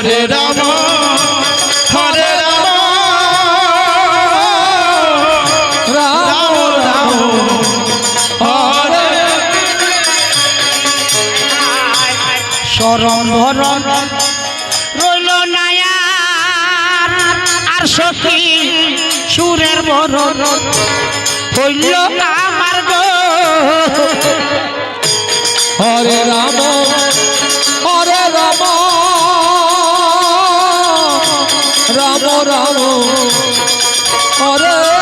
হরে রাম হরে রাম রাম রাম হরে শরণ ভরণ রইল না আর সখী সুরের বরণ হইল আমার গো হরে রাম রাম রাম হরে